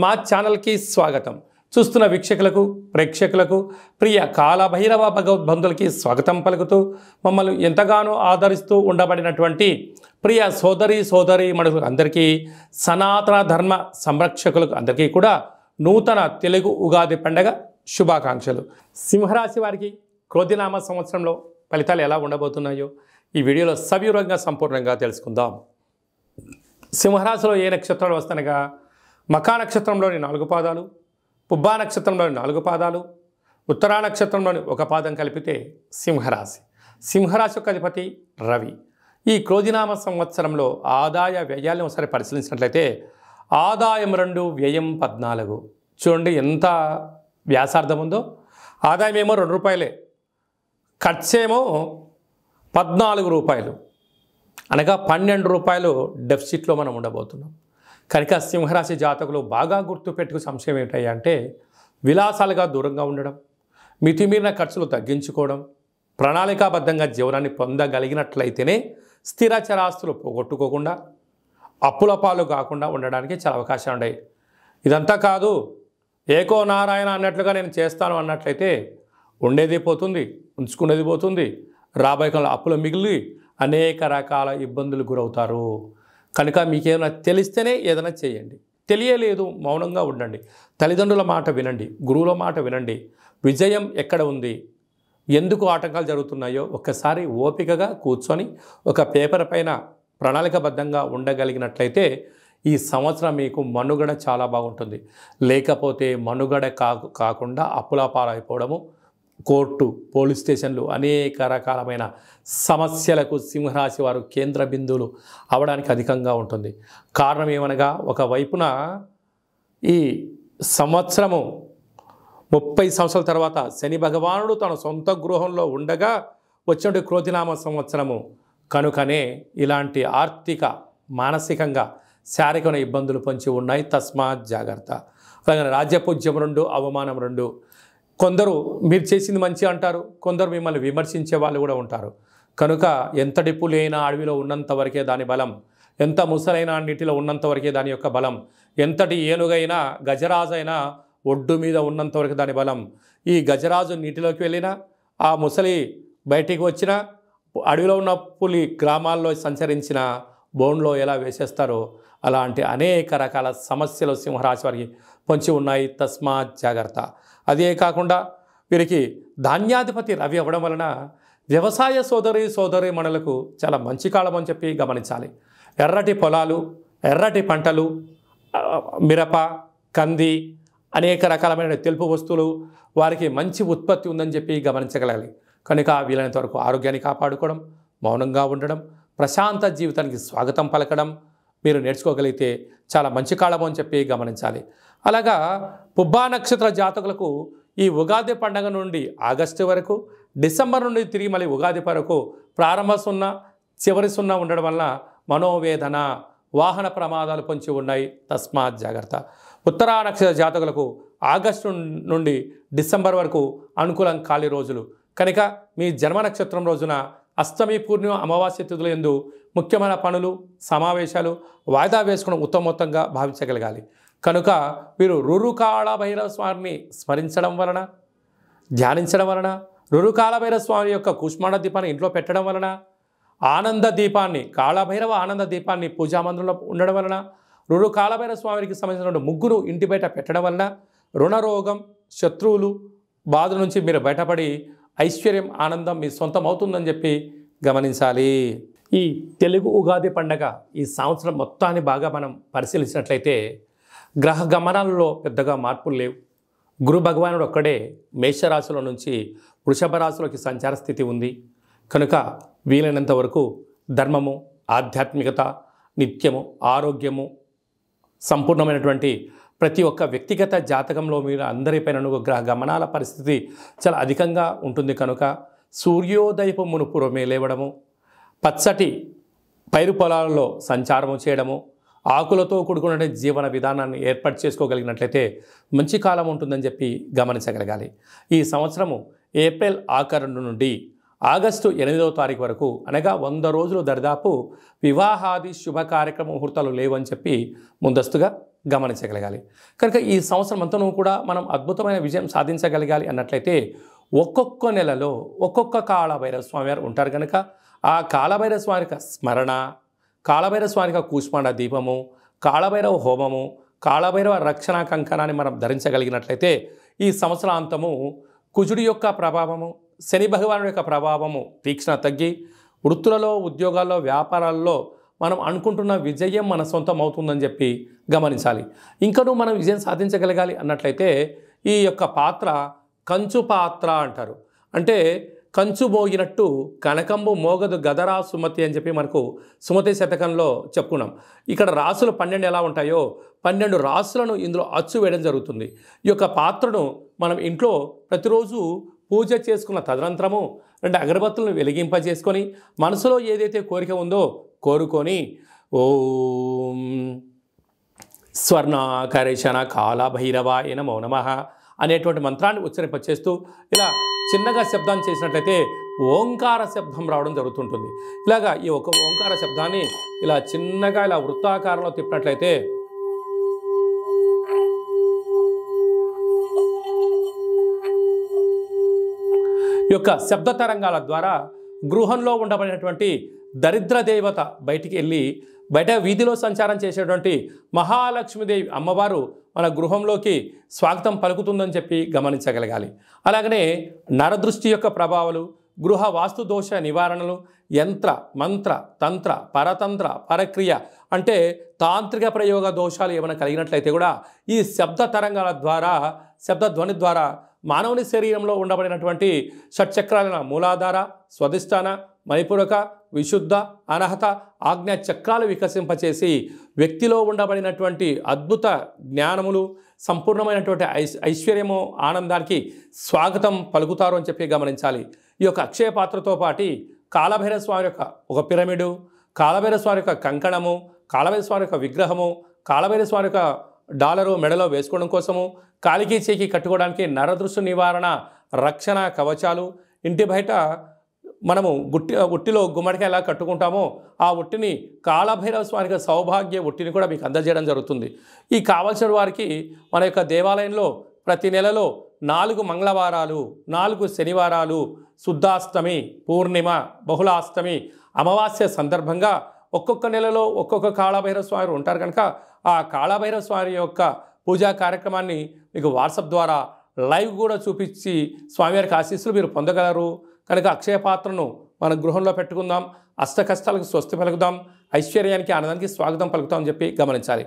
మా ఛానల్కి స్వాగతం. చూస్తున్న వీక్షకులకు ప్రేక్షకులకు ప్రియ కాలభైరవ భగవద్బంధులకి స్వాగతం పలుకుతూ మమ్మల్ని ఎంతగానో ఆదరిస్తూ ఉండబడినటువంటి ప్రియ సోదరి మనుషులు అందరికీ సనాతన ధర్మ సంరక్షకులకు అందరికీ కూడా నూతన తెలుగు ఉగాది పండగ శుభాకాంక్షలు. సింహరాశి వారికి క్రోధినామ సంవత్సరంలో ఫలితాలు ఎలా ఉండబోతున్నాయో ఈ వీడియోలో సవివరంగా సంపూర్ణంగా తెలుసుకుందాం. సింహరాశిలో ఏ నక్షత్రాలు వస్తానగా మఖా నక్షత్రంలోని 4 పాదాలు, పుబ్బా నక్షత్రంలోని 4 పాదాలు, ఉత్తరా నక్షత్రంలోని 1 పాదం కలిపితే సింహరాశి. సింహరాశి యొక్క అధిపతి రవి. ఈ క్రోధినామ సంవత్సరంలో ఆదాయ వ్యయాలను ఒకసారి పరిశీలించినట్లయితే ఆదాయం 2, వ్యయం 14. చూడండి ఎంత వ్యాసార్థం ఉందో. ఆదాయం ఏమో 2 రూపాయలే, ఖర్చేమో 14 రూపాయలు, అనగా 12 రూపాయలు డెఫిసిట్లో మనం ఉండబోతున్నాం. కనుక సింహరాశి జాతకులు బాగా గుర్తుపెట్టుకు సంశయం ఏంటంటే విలాసాలుగా దూరంగా ఉండడం, మితిమీరిన ఖర్చులు తగ్గించుకోవడం, ప్రణాళికాబద్ధంగా జీవనాన్ని పొందగలిగినట్లయితేనే స్థిర చరాస్తులు పోగొట్టుకోకుండా అప్పుల పాలు కాకుండా ఉండడానికి చాలా అవకాశాలు ఉన్నాయి. ఇదంతా కాదు ఏకో నారాయణ అన్నట్లుగా నేను చేస్తాను అన్నట్లయితే ఉండేది పోతుంది, ఉంచుకునేది పోతుంది, రాబోయే కాలంలో అప్పులు మిగిలి అనేక రకాల ఇబ్బందులు గురవుతారు. కనుక మీకేమైనా తెలిస్తేనే ఏదైనా చేయండి, తెలియలేదు మౌనంగా ఉండండి, తల్లిదండ్రుల మాట వినండి, గురువుల మాట వినండి. విజయం ఎక్కడ ఉంది, ఎందుకు ఆటంకాలు జరుగుతున్నాయో ఒక్కసారి ఓపికగా కూర్చొని ఒక పేపర్ పైన ప్రణాళికబద్ధంగా ఉండగలిగినట్లయితే ఈ సంవత్సరం మీకు మనుగడ చాలా బాగుంటుంది. లేకపోతే మనుగడ కాకుండా అప్పుల పాలైపోవడము, కోర్టు, పోలీస్ స్టేషన్లు అనేక రకాలమైన సమస్యలకు సింహరాశి వారు కేంద్ర బిందువులు అవడానికి అధికంగా ఉంటుంది. కారణం ఏమనగా ఒకవైపున ఈ సంవత్సరము 30 సంవత్సరాల తర్వాత శని భగవానుడు తన సొంత గృహంలో ఉండగా వచ్చినటువంటి క్రోధినామ సంవత్సరము. కనుకనే ఇలాంటి ఆర్థిక, మానసికంగా, శారీరకమైన ఇబ్బందులు పొంచి ఉన్నాయి. తస్మాత్ జాగ్రత్త. అలాగే రాజ్యపూజ్యం 2, అవమానం 2. కొందరు మీరు చేసింది మంచి అంటారు, కొందరు మిమ్మల్ని విమర్శించే వాళ్ళు కూడా ఉంటారు. కనుక ఎంతటి పులైనా అడవిలో ఉన్నంత వరకే దాని బలం, ఎంత ముసలైన నీటిలో ఉన్నంత వరకే దాని యొక్క బలం, ఎంతటి ఏనుగైనా గజరాజైనా ఒడ్డు మీద ఉన్నంత వరకు దాని బలం. ఈ గజరాజు నీటిలోకి వెళ్ళినా, ఆ ముసలి బయటికి వచ్చినా, అడవిలో ఉన్న పులి గ్రామాల్లో సంచరించిన బోన్లో ఎలా వేసేస్తారో అలాంటి అనేక రకాల సమస్యలు సింహరాశి వారికి పొంచి ఉన్నాయి. తస్మాత్ జాగ్రత్త. అదే కాకుండా వీరికి ధాన్యాధిపతి రవి అవ్వడం వలన వ్యవసాయ సోదరి మణులకు చాలా మంచి కాలం అని చెప్పి గమనించాలి. ఎర్రటి పొలాలు, ఎర్రటి పంటలు, మిరప, కంది, అనేక రకాలమైన తెలుపు వస్తువులు వారికి మంచి ఉత్పత్తి ఉందని చెప్పి గమనించగలగాలి. కనుక వీలైనంత వరకు ఆరోగ్యాన్ని కాపాడుకోవడం, మౌనంగా ఉండడం, ప్రశాంత జీవితానికి స్వాగతం పలకడం మీరు నేర్చుకోగలిగితే చాలా మంచి కాలం అని చెప్పి గమనించాలి. అలాగా పుబ్బా నక్షత్ర జాతకులకు ఈ ఉగాది పండగ నుండి ఆగస్టు వరకు, డిసెంబర్ నుండి తిరిగి మళ్ళీ ఉగాది వరకు ప్రారంభ 0, చివరి 0 ఉండడం వలన మనోవేదన, వాహన ప్రమాదాలు పొంచి ఉన్నాయి. తస్మాత్ జాగ్రత్త. ఉత్తరా నక్షత్ర జాతకులకు ఆగస్టు నుండి డిసెంబర్ వరకు అనుకూలం ఖాళీ రోజులు. కనుక మీ జన్మ నక్షత్రం రోజున అష్టమి, పూర్ణిమ, అమావాస్య తిథుల యందు ముఖ్యమైన పనులు, సమావేశాలు వాయిదా వేసుకోవడం ఉత్తమోత్తంగా భావించగలగాలి. కనుక మీరు రురుకాళ భైరవ స్వామిని స్మరించడం వలన, ధ్యానించడం వలన, రురుకాళ భైరవ స్వామి యొక్క కూష్మాండ దీపాన్ని ఇంట్లో పెట్టడం వలన, ఆనంద దీపాన్ని, కాళభైరవ ఆనంద దీపాన్ని పూజామందిరంలో ఉండడం వలన, రురుకాళ భైరవ స్వామికి సంబంధించిన ముగ్గురు ఇంటి బయట పెట్టడం వలన రుణరోగం, శత్రువులు బాధ నుంచి మీరు బయటపడి ఐశ్వర్యం, ఆనందం మీ సొంతం అవుతుందని చెప్పి గమనించాలి. ఈ తెలుగు ఉగాది పండగ ఈ సంవత్సరం మొత్తాన్ని బాగా మనం పరిశీలించినట్లయితే గ్రహ గమనాలలో పెద్దగా మార్పులు లేవు. గురు భగవానుడు ఒక్కడే మేషరాశిలో నుంచి వృషభ రాశిలోకి సంచార స్థితి ఉంది. కనుక వీలైనంత వరకు ధర్మము, ఆధ్యాత్మికత, నిత్యము, ఆరోగ్యము, సంపూర్ణమైనటువంటి ప్రతి ఒక్క వ్యక్తిగత జాతకంలో మీరు అందరిపైన గ్రహ గమనాల పరిస్థితి చాలా అధికంగా ఉంటుంది. కనుక సూర్యోదయపు మునుపురమే లేవడము, పచ్చటి పైరు పొలాలలో సంచారము చేయడము, ఆకులతో కూడుకున్న జీవన విధానాన్ని ఏర్పాటు చేసుకోగలిగినట్లయితే మంచి కాలం ఉంటుందని చెప్పి గమనించగలగాలి. ఈ సంవత్సరము ఏప్రిల్ ఆఖరు నుండి ఆగస్టు 8వ తారీఖు వరకు అనగా 100 రోజులు దరిదాపు వివాహాది శుభ కార్యక్రమ ముహూర్తాలు లేవని చెప్పి ముందస్తుగా గమనించగలగాలి. కనుక ఈ సంవత్సరం అంతా కూడా మనం అద్భుతమైన విజయం సాధించగలగాలి అన్నట్లయితే ఒక్కొక్క నెలలో ఒక్కొక్క కాళభైరవ స్వామి వారు ఉంటారు కనుక ఆ కాళభైరవ స్వామి యొక్క స్మరణ, కాళభైరవ స్వామి యొక్క కూష్మాండ దీపము, కాళభైరవ హోమము, కాళభైరవ రక్షణ కంకణాన్ని మనం ధరించగలిగినట్లయితే ఈ సంవత్సరాంతము కుజుడి యొక్క ప్రభావము, శని భగవానుడి యొక్క ప్రభావము తీక్షణ తగ్గి వృత్తులలో, ఉద్యోగాల్లో, వ్యాపారాల్లో మనం అనుకుంటున్న విజయం మన సొంతం అవుతుందని చెప్పి గమనించాలి. ఇంకనూ మనం విజయం సాధించగలగాలి అన్నట్లయితే ఈ యొక్క పాత్ర కంచు పాత్ర అంటారు. అంటే కంచు మోగినట్టు కనకంబు మోగదు గదరా సుమతి అని చెప్పి మనకు సుమతి శతకంలో చెప్పుకున్నాం. ఇక్కడ రాసులు 12 ఎలా ఉంటాయో 12 రాసులను ఇందులో అచ్చు వేయడం జరుగుతుంది. ఈ యొక్క పాత్రను మనం ఇంట్లో ప్రతిరోజు పూజ చేసుకున్న తదనంతరము 2 అగరబత్తులను వెలిగింపజేసుకొని మనసులో ఏదైతే కోరిక ఉందో కోరుకొని ఓం స్వర్ణాకరేషణ కాళభైరవాయ నమో నమః అనేటువంటి మంత్రాన్ని ఉచ్చరింపచేస్తూ ఇలా చిన్నగా శబ్దాన్ని చేసినట్లయితే ఓంకార శబ్దం రావడం జరుగుతుంటుంది. ఇలాగా ఈ ఒక ఓంకార శబ్దాన్ని ఇలా చిన్నగా ఇలా వృత్తాకారంలో తిప్పినట్లయితే ఈ యొక్క శబ్ద తరంగాల ద్వారా గృహంలో ఉండబడినటువంటి దరిద్ర దేవత బయటికి వెళ్ళి బయట వీధిలో సంచారం చేసేటువంటి మహాలక్ష్మీదేవి అమ్మవారు మన గృహంలోకి స్వాగతం పలుకుతుందని చెప్పి గమనించగలగాలి. అలాగనే నరదృష్టి యొక్క ప్రభావాలు, గృహ వాస్తు దోష నివారణలు, యంత్ర మంత్ర తంత్ర పరతంత్ర పరక్రియ అంటే తాంత్రిక ప్రయోగ దోషాలు ఏమైనా కలిగినట్లయితే కూడా ఈ శబ్ద తరంగాల ద్వారా, శబ్ద ధ్వని ద్వారా మానవుని శరీరంలో ఉండబడినటువంటి షట్చక్రాలైన మూలాధార, స్వధిష్టాన, మణిపూరక, విశుద్ధ, అనహత, ఆజ్ఞా చక్రాలు వికసింపచేసి వ్యక్తిలో ఉండబడినటువంటి అద్భుత జ్ఞానములు, సంపూర్ణమైనటువంటి ఐశ్వర్యము, ఆనందానికి స్వాగతం పలుకుతారు అని చెప్పి గమనించాలి. ఈ యొక్క అక్షయ పాత్రతో పాటు కాళభైరవ స్వామి యొక్క ఒక పిరమిడు, కాళభైరవ స్వామి యొక్క కంకణము, కాళభైరవ స్వామి యొక్క విగ్రహము, కాళభైరవ స్వామి యొక్క డాలరు మెడలో వేసుకోవడం కోసము, కాలికి చేకి కట్టుకోవడానికి నరదృష్టి నివారణ రక్షణ కవచాలు, ఇంటి బయట మనము ఉట్టిలో గుమ్మడికాయ ఎలా కట్టుకుంటామో ఆ ఉట్టిని కాళభైరవ స్వామికి సౌభాగ్య ఉట్టిని కూడా మీకు అందజేయడం జరుగుతుంది. ఈ కావలసిన వారికి మన యొక్క దేవాలయంలో ప్రతి నెలలో 4 మంగళవారాలు, 4 శనివారాలు, శుద్ధాష్టమి, పూర్ణిమ, బహుళాష్టమి, అమావాస్య సందర్భంగా ఒక్కొక్క నెలలో ఒక్కొక్క కాళభైరవ స్వామి ఉంటారు కనుక ఆ కాళభైరవ స్వామి యొక్క పూజా కార్యక్రమాన్ని మీకు వాట్సాప్ ద్వారా లైవ్ కూడా చూపించి స్వామివారికి ఆశీస్సులు మీరు పొందగలరు. కనుక అక్షయ పాత్రను మన గృహంలో పెట్టుకుందాం, అష్ట కష్టాలకు స్వస్తి పలుకుదాం, ఐశ్వర్యానికి ఆనందానికి స్వాగతం పలుకుతాం అని చెప్పి గమనించాలి.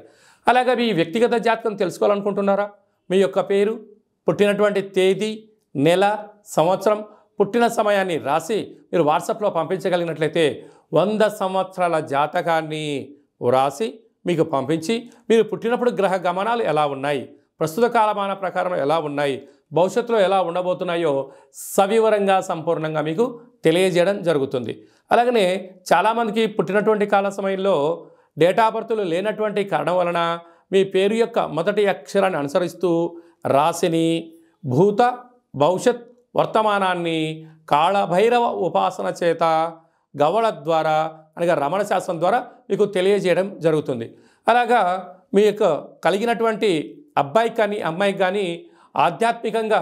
అలాగే మీ వ్యక్తిగత జాతకం తెలుసుకోవాలనుకుంటున్నారా? మీ యొక్క పేరు, పుట్టినటువంటి తేదీ, నెల, సంవత్సరం, పుట్టిన సమయాన్ని రాసి మీరు వాట్సాప్లో పంపించగలిగినట్లయితే 100 సంవత్సరాల జాతకాన్ని వ్రాసి మీకు పంపించి మీరు పుట్టినప్పుడు గ్రహ గమనాలు ఎలా ఉన్నాయి, ప్రస్తుత కాలమాన ప్రకారం ఎలా ఉన్నాయి, భవిష్యత్తులో ఎలా ఉండబోతున్నాయో సవివరంగా సంపూర్ణంగా మీకు తెలియజేయడం జరుగుతుంది. అలాగనే చాలామందికి పుట్టినటువంటి కాల సమయంలో డేటా బర్త్లు లేనటువంటి కారణం వలన మీ పేరు యొక్క మొదటి అక్షరాన్ని అనుసరిస్తూ రాశిని, భూత భవిష్యత్ వర్తమానాన్ని కాళభైరవ ఉపాసన చేత గవళ ద్వారా అనగా రమణ శాస్త్రం ద్వారా మీకు తెలియజేయడం జరుగుతుంది. అలాగా మీ యొక్క కలిగినటువంటి అబ్బాయికి కానీ అమ్మాయికి కానీ ఆధ్యాత్మికంగా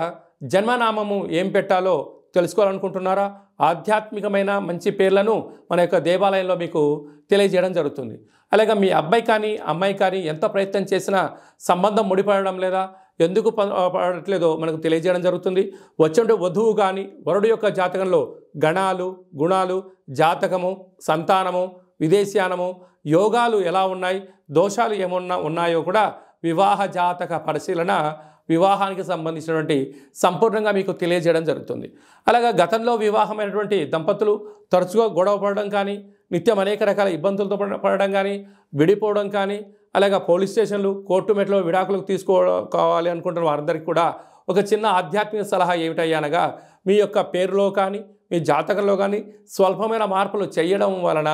జన్మనామము ఏం పెట్టాలో తెలుసుకోవాలనుకుంటున్నారా? ఆధ్యాత్మికమైన మంచి పేర్లను మన యొక్క దేవాలయంలో మీకు తెలియజేయడం జరుగుతుంది. అలాగే మీ అబ్బాయి కానీ అమ్మాయి కానీ ఎంత ప్రయత్నం చేసినా సంబంధం ముడిపడడం లేదా, ఎందుకు పడట్లేదో మనకు తెలియజేయడం జరుగుతుంది. వచ్చే వధువు కానీ వరుడు యొక్క జాతకంలో గణాలు, గుణాలు, జాతకము, సంతానము, విదేశీయానము, యోగాలు ఎలా ఉన్నాయి, దోషాలు ఏమన్నా ఉన్నాయో కూడా వివాహ జాతక పరిశీలన, వివాహానికి సంబంధించినటువంటి సంపూర్ణంగా మీకు తెలియజేయడం జరుగుతుంది. అలాగే గతంలో వివాహమైనటువంటి దంపతులు తరచుగా గొడవ పడడం కానీ, నిత్యం అనేక రకాల ఇబ్బందులతో పడడం కానీ, విడిపోవడం కానీ, అలాగే పోలీస్ స్టేషన్లు, కోర్టు మెట్లో విడాకులకు తీసుకోవాలి అనుకుంటున్న వారందరికీ కూడా ఒక చిన్న ఆధ్యాత్మిక సలహా ఏమిటయ్యా అనగా మీ యొక్క పేరులో కానీ మీ జాతకంలో కానీ స్వల్పమైన మార్పులు చేయడం వలన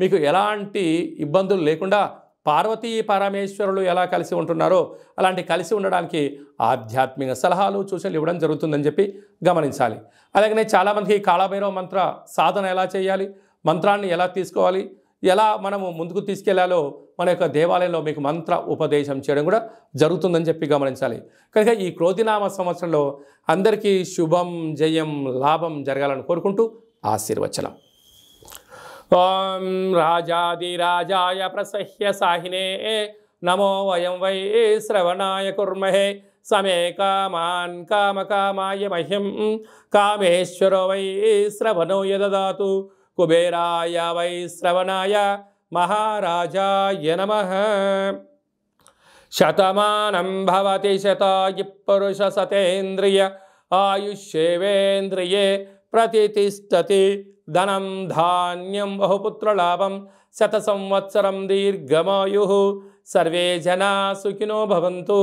మీకు ఎలాంటి ఇబ్బందులు లేకుండా పార్వతీ పరమేశ్వరులు ఎలా కలిసి ఉంటున్నారో అలాంటి కలిసి ఉండడానికి ఆధ్యాత్మిక సలహాలు సూచనలు ఇవ్వడం జరుగుతుందని చెప్పి గమనించాలి. అలాగనే చాలామందికి కాళభైరవ మంత్ర సాధన ఎలా చేయాలి, మంత్రాన్ని ఎలా తీసుకోవాలి, ఎలా మనము ముందుకు తీసుకెళ్లాలో మన యొక్క దేవాలయంలో మీకు మంత్ర ఉపదేశం చేయడం కూడా జరుగుతుందని చెప్పి గమనించాలి. కనుక ఈ క్రోధినామ సంవత్సరంలో అందరికీ శుభం, జయం, లాభం జరగాలని కోరుకుంటూ ఆశీర్వచనం. ఓం రాజాదిరాజాయ ప్రసహ్య సాహినే నమో వయం వై శ్రవణాయ కుర్మహే సమే కామాన్ కామకామాయ మహ్యం కామేశ్వరో వై శ్రవణో యదదాతు కుబేరాయ వై శ్రవణాయ మహారాజాయ నమః. శతమానం భవతి శతాయు పురుష సతేంద్రియ ఆయుష్యేవేంద్రియే ప్రతితిష్టతి ధనం ధాన్యం బహుపుత్రలాభం శత సంవత్సరం దీర్ఘమాయు. సర్వే జనా సుఖినో భవంతు,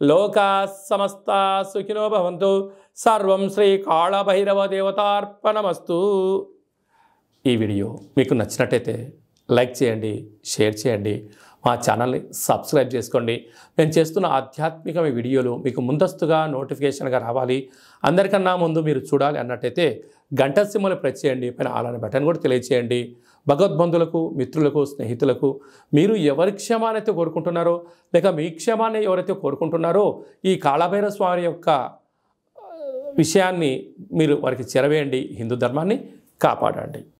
లోకా సమస్తా సుఖినో భవంతు. సర్వం శ్రీ కాళభైరవ దేవతార్పణమస్తు. ఈ వీడియో మీకు నచ్చినట్టయితే లైక్ చేయండి, షేర్ చేయండి, మా ఛానల్ని సబ్స్క్రైబ్ చేసుకోండి. నేను చేస్తున్న ఆధ్యాత్మిక వీడియోలు మీకు ముందస్తుగా నోటిఫికేషన్గా రావాలి, అందరికన్నా ముందు మీరు చూడాలి అన్నట్టయితే గంట సింబల్ ప్రెస్ చేయండి, పైన అలానే బటన్ కూడా తెలియచేయండి. భగవద్బంధులకు, మిత్రులకు, స్నేహితులకు మీరు ఎవరి క్షేమానైతే కోరుకుంటున్నారో లేక మీ క్షేమాన్ని ఎవరైతే కోరుకుంటున్నారో ఈ కాళభైరవ స్వామి యొక్క విషయాన్ని మీరు వారికి చేరవేయండి. హిందూ ధర్మాన్ని కాపాడండి.